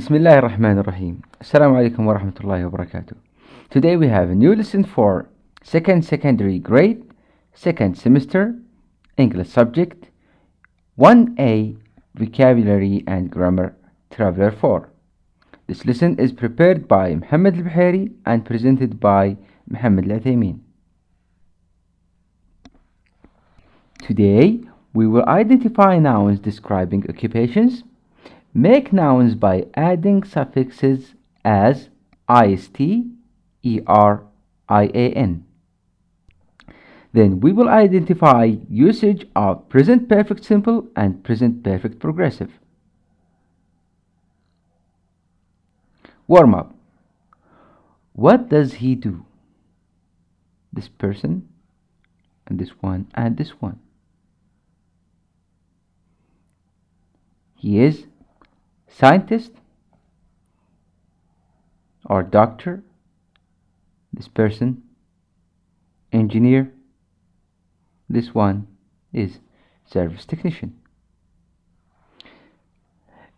Bismillah ar-Rahman ar-Rahim. Assalamu alaikum wa rahmatullahi wa barakatuh. Today we have a new lesson for second secondary grade, second semester, English subject, 1A, vocabulary and grammar, traveler 4. This lesson is prepared by Muhammad al-Buhari and presented by Muhammad al-Athaymin. Today we will identify nouns describing occupations. Make nouns by adding suffixes as ist, er, ian. Then we will identify usage of present perfect simple and present perfect progressive. Warm up. What does he do? This person, and this one, and this one. He is scientist or doctor. This person, engineer. This one is service technician.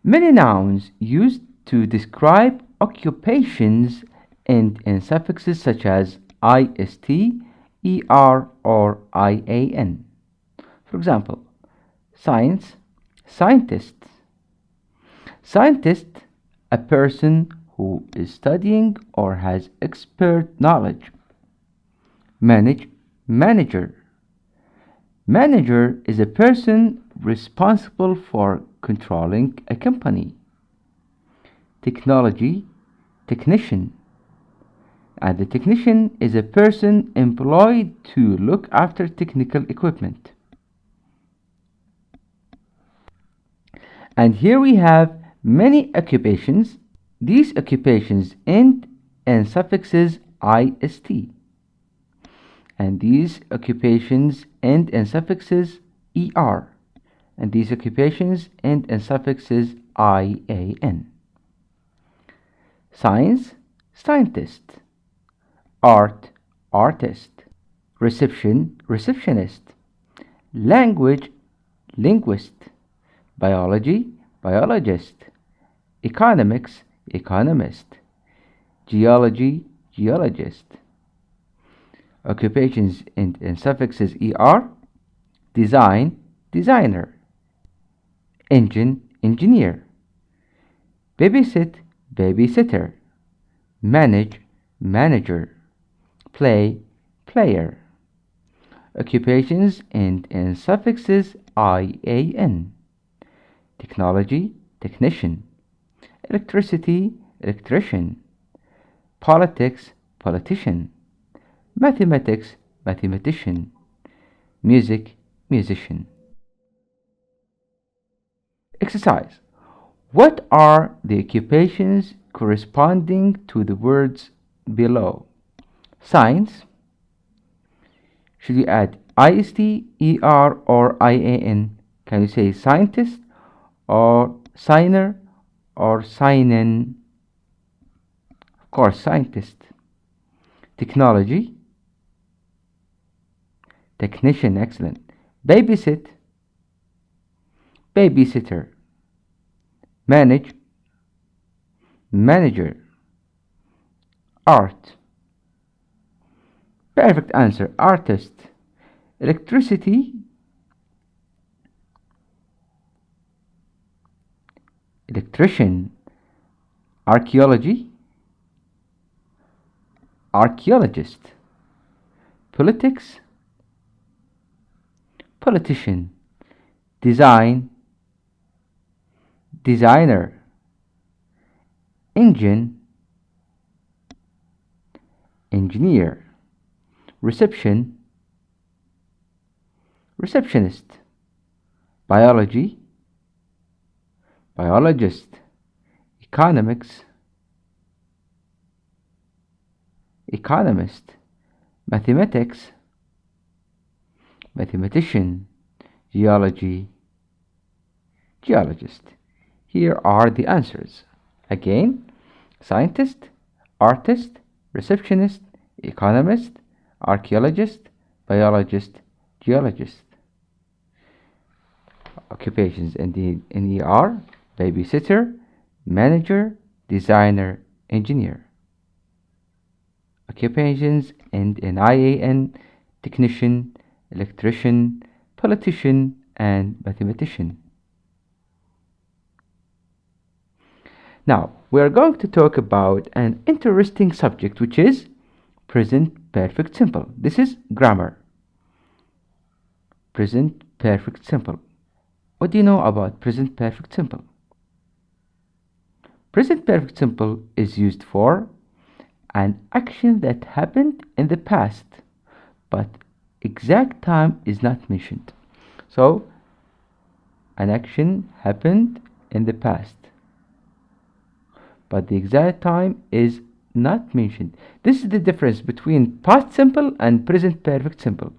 Many nouns used to describe occupations end in suffixes such as ist, er, or ian. For example, science, scientist. Scientist, a person who is studying or has expert knowledge. Manager. Manager is a person responsible for controlling a company. Technology, technician. And the technician is a person employed to look after technical equipment. And here we have many occupations. These occupations end in suffixes ist. And these occupations end in suffixes er. And these occupations end in suffixes ian. Science, scientist. Art, artist. Reception, receptionist. Language, linguist. Biology, biologist. Economics, economist. Geology, geologist. Occupations end in suffixes er. Design, designer. Engine, engineer. Babysit, babysitter. Manage, manager. Play, player. Occupations end in suffixes ian. Technology, technician. Electricity, electrician. Politics, politician. Mathematics, mathematician. Music, musician. Exercise. What are the occupations corresponding to the words below? Science. Should we add ist, er, or ian? Can you say scientist, or signer, or signen? Of course, scientist. Technology, technician, excellent. Babysit, babysitter. Manage, manager. Art, perfect answer, artist. Electricity, electrician. Archaeology, archaeologist. Politics, politician. Design, designer. Engine, engineer. Reception, receptionist. Biology, biologist. Economics, economist. Mathematics, mathematician. Geology, geologist. Here are the answers. Again, scientist, artist, receptionist, economist, archaeologist, biologist, geologist. Occupations in the ER: babysitter, manager, designer, engineer. Occupations end in IAN, technician, electrician, politician, and mathematician. Now, we are going to talk about an interesting subject, which is present perfect simple. This is grammar. Present perfect simple. What do you know about present perfect simple? Present perfect simple is used for an action that happened in the past, but exact time is not mentioned. So, an action happened in the past, but the exact time is not mentioned. This is the difference between past simple and present perfect simple.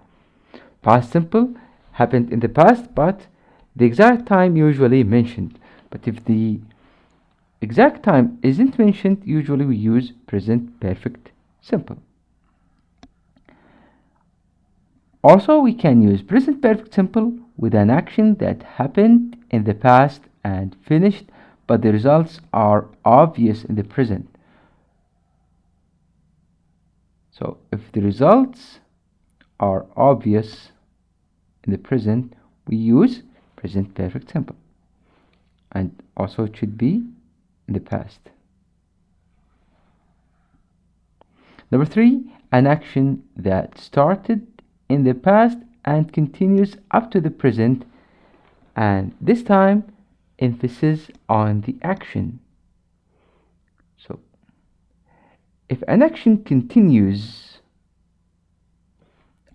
Past simple happened in the past, but the exact time usually mentioned. But if the exact time isn't mentioned, usually we use present perfect simple. Also, we can use present perfect simple with an action that happened in the past and finished, but the results are obvious in the present. So if the results are obvious in the present, we use present perfect simple. And also it should be in the past. Number 3, an action that started in the past and continues up to the present, and this time emphasis on the action. So if an action continues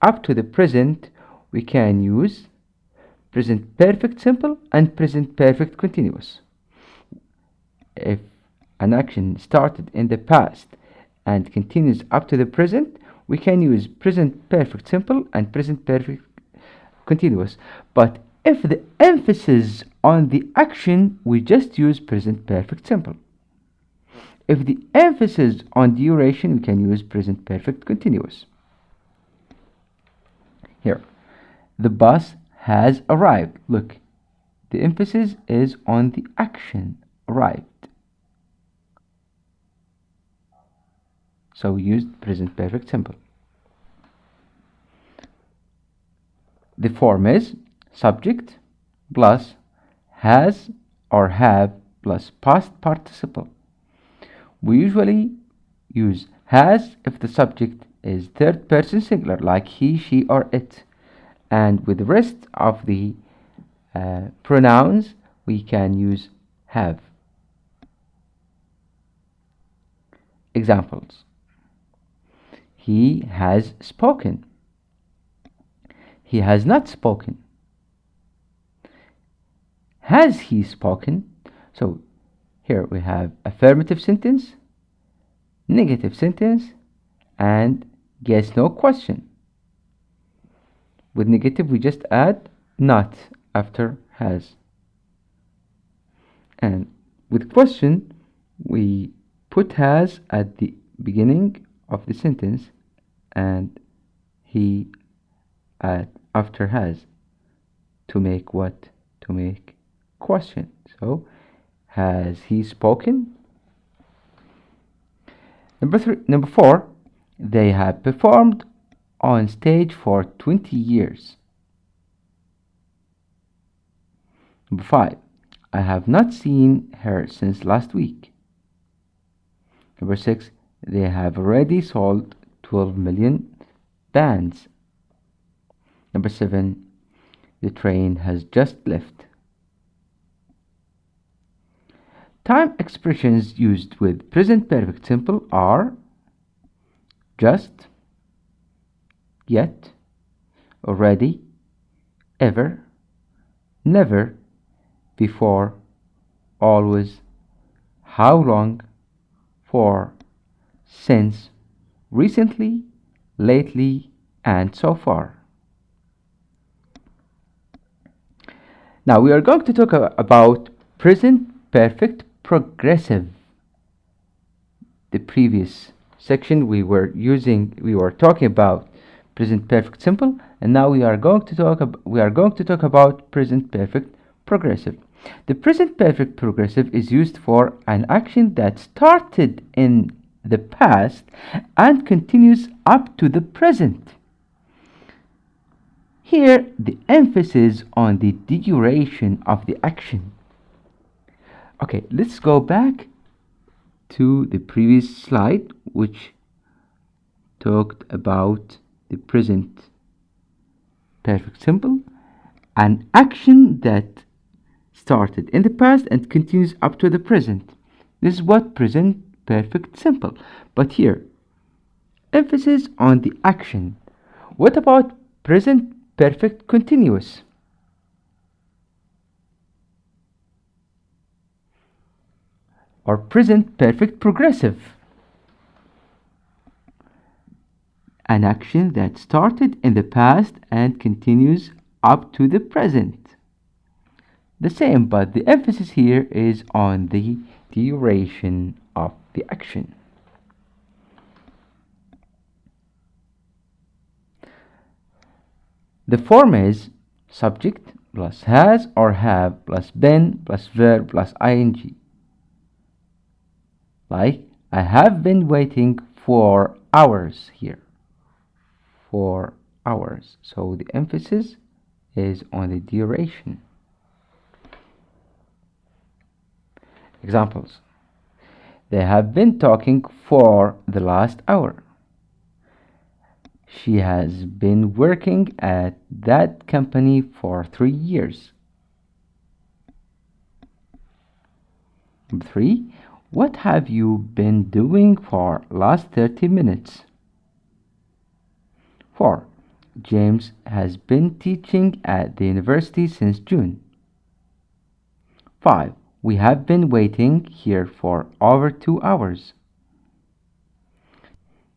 up to the present, we can use present perfect simple and present perfect continuous. If an action started in the past and continues up to the present, we can use present perfect simple and present perfect continuous. But if the emphasis on the action, we just use present perfect simple. If the emphasis on duration, we can use present perfect continuous. Here, the bus has arrived. Look, the emphasis is on the action, arrived. So we used present perfect simple. The form is subject plus has or have plus past participle. We usually use has if the subject is third person singular, like he, she, or it. And with the rest of the pronouns, we can use have. Examples. He has spoken. He has not spoken. Has he spoken? So here we have affirmative sentence, negative sentence, and yes, no question. With negative, we just add not after has. And with question, we put has at the beginning of the sentence and he after has to make what? To make question. So, has he spoken? Number 4, they have performed on stage for 20 years. Number 5, I have not seen her since last week. Number 6, they have already sold 12 million bands. Number 7, the train has just left. Time expressions used with present perfect simple are just, yet, already, ever, never, before, always, how long, for, since, recently, lately, and so far. Now we are going to talk about present perfect progressive. The previous section we were talking about present perfect simple, and now we are going to talk about present perfect progressive. The present perfect progressive is used for an action that started in the past and continues up to the present. Here, the emphasis on the duration of the action. Okay, let's go back to the previous slide, which talked about the present perfect simple, an action that started in the past and continues up to the present. This is what present perfect simple. But here, emphasis on the action. What about present perfect continuous? Or present perfect progressive? An action that started in the past and continues up to the present. The same, but the emphasis here is on the duration of the action. The form is subject plus has or have plus been plus verb plus ing. Like, I have been waiting for hours here. For hours. So the emphasis is on the duration. Examples. They have been talking for the last hour. She has been working at that company for 3 years. Number 3. What have you been doing for last 30 minutes? 4. James has been teaching at the university since June. 5. We have been waiting here for over 2 hours.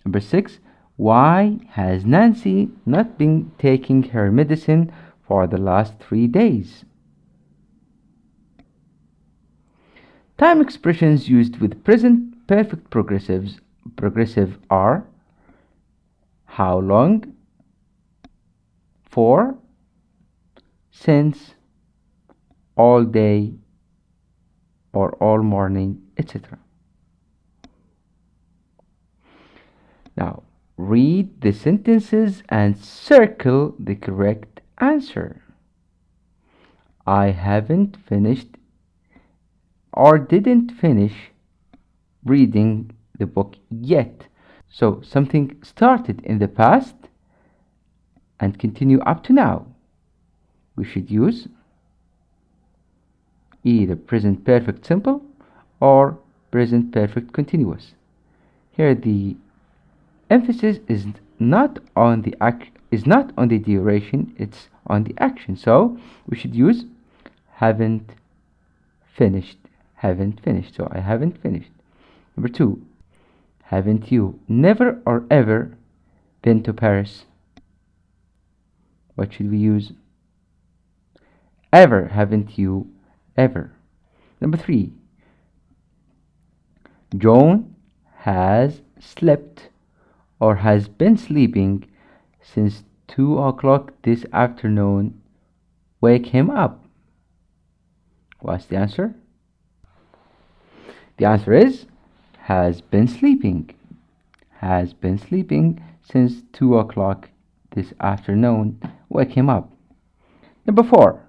Number 6. Why has Nancy not been taking her medicine for the last 3 days? Time expressions used with present perfect progressive are how long, for, since, all day, or all morning, etc. Now, read the sentences and circle the correct answer. I haven't finished or didn't finish reading the book yet. So something started in the past and continue up to now. We should use either present perfect simple or present perfect continuous. Here the emphasis is not on the duration, it's on the action. So we should use haven't finished. So I haven't finished. Number 2. Haven't you never or ever been to Paris? What should we use? Ever. Haven't you ever? Number 3. John has slept or has been sleeping since 2 o'clock this afternoon. Wake him up. What's the answer? The answer is has been sleeping. Has been sleeping since 2 o'clock this afternoon. Wake him up. Number 4.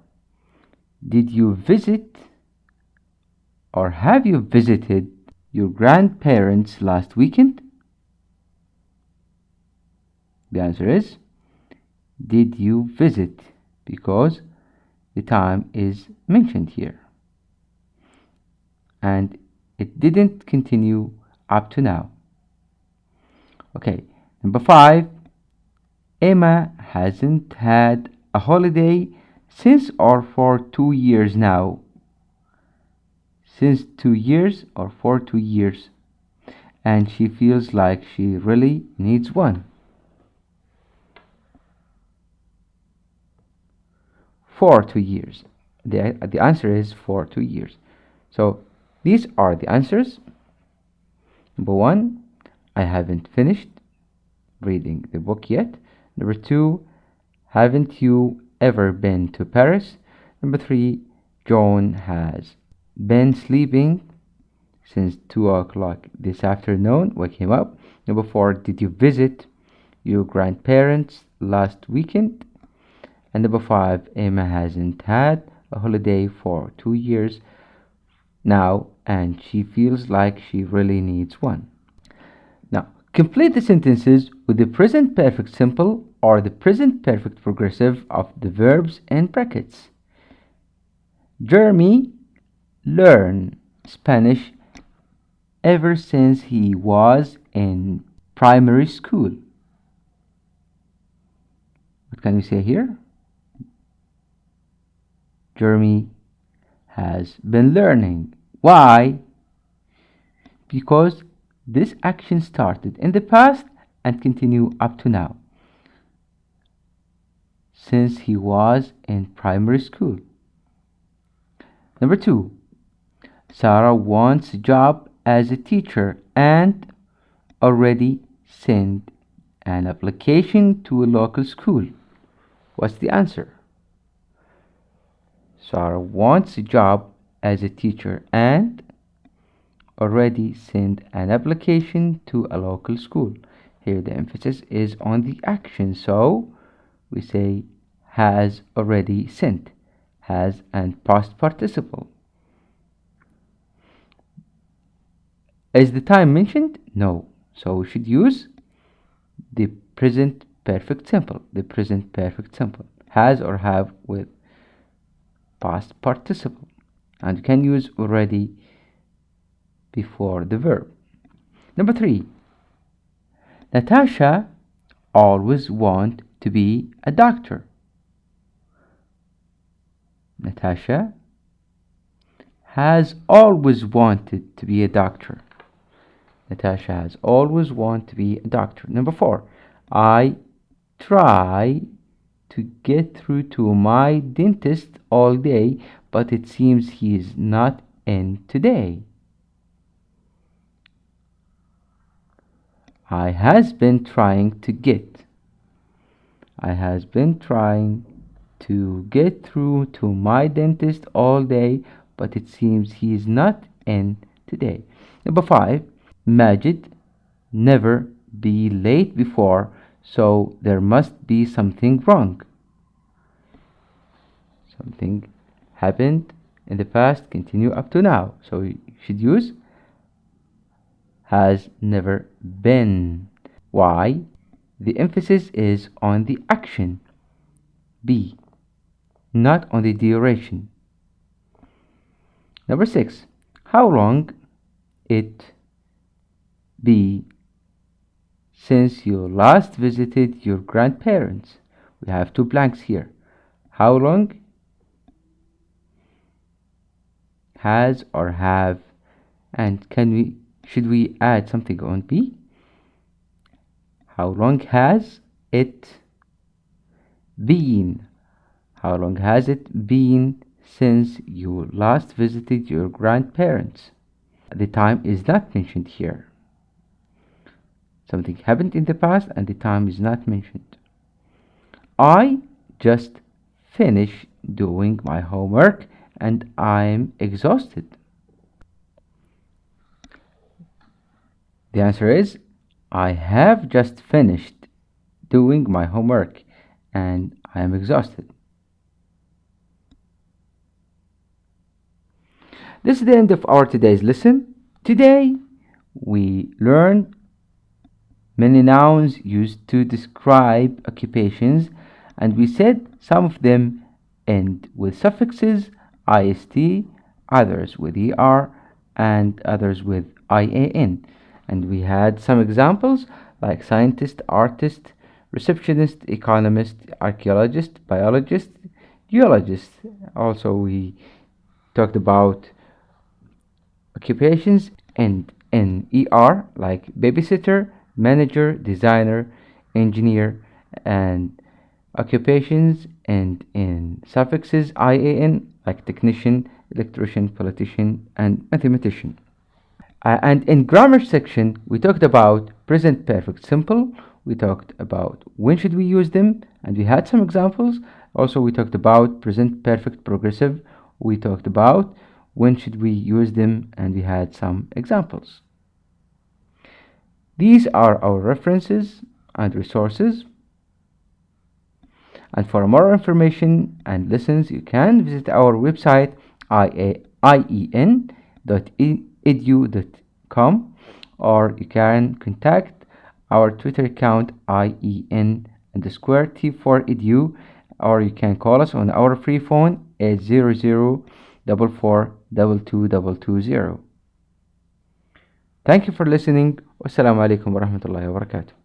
Did you visit or have you visited your grandparents last weekend? The answer is did you visit, because the time is mentioned here and it didn't continue up to now. Okay, number 5. Emma hasn't had a holiday since or for 2 years now. Since 2 years or for 2 years. And she feels like she really needs one. For 2 years. The answer is for 2 years. So these are the answers. Number 1, I haven't finished reading the book yet. Number 2, haven't you ever been to Paris? Number 3, John has been sleeping since 2 o'clock this afternoon. Wake him up. Number 4, did you visit your grandparents last weekend? And number 5, Emma hasn't had a holiday for 2 years now, and she feels like she really needs one. Now, complete the sentences with the present perfect simple or the present perfect progressive of the verbs in brackets. Jeremy learned Spanish ever since he was in primary school. What can we say here? Jeremy has been learning. Why? Because this action started in the past and continue up to now, since he was in primary school. Number 2, Sarah wants a job as a teacher and already sent an application to a local school. What's the answer? Sarah wants a job as a teacher and already sent an application to a local school. Here the emphasis is on the action, so we say has already sent, has and past participle. Is the time mentioned? No. So we should use the present perfect simple. The present perfect simple. Has or have with past participle. And you can use already before the verb. Number 3. Natasha always wanted to be a doctor. Natasha has always wanted to be a doctor. Natasha has always wanted to be a doctor. Number 4. I try to get through to my dentist all day, but it seems he is not in today. I has been trying to get through to my dentist all day, but it seems he is not in today. Number 5. Majid never be late before, so there must be something wrong. Something happened in the past, continue up to now. So you should use has never been. Why? The emphasis is on the action. B, not on the duration. Number 6. How long it be since you last visited your grandparents? We have 2 blanks here. How long? Has or have. And should we add something on B? How long has it been? How long has it been since you last visited your grandparents? The time is not mentioned here. Something happened in the past and the time is not mentioned. I just finished doing my homework and I'm exhausted. The answer is I have just finished doing my homework and I am exhausted. This is the end of our today's lesson. Today we learned many nouns used to describe occupations, and we said some of them end with suffixes ist, others with er, and others with ian. And we had some examples like scientist, artist, receptionist, economist, archaeologist, biologist, geologist. Also we talked about occupations and in er like babysitter, manager, designer, engineer, and occupations and in suffixes ian like technician, electrician, politician, and mathematician. And in grammar section we talked about present perfect simple, we talked about when should we use them, and we had some examples. Also we talked about present perfect progressive we talked about when should we use them, and we had some examples. These are our references and resources. And for more information and lessons, you can visit our website ien.edu.com, or you can contact our Twitter account ien_t4edu, or you can call us on our free phone 800-442220. Thank you for listening. Wassalamu alaikum warahmatullahi wabarakatuh.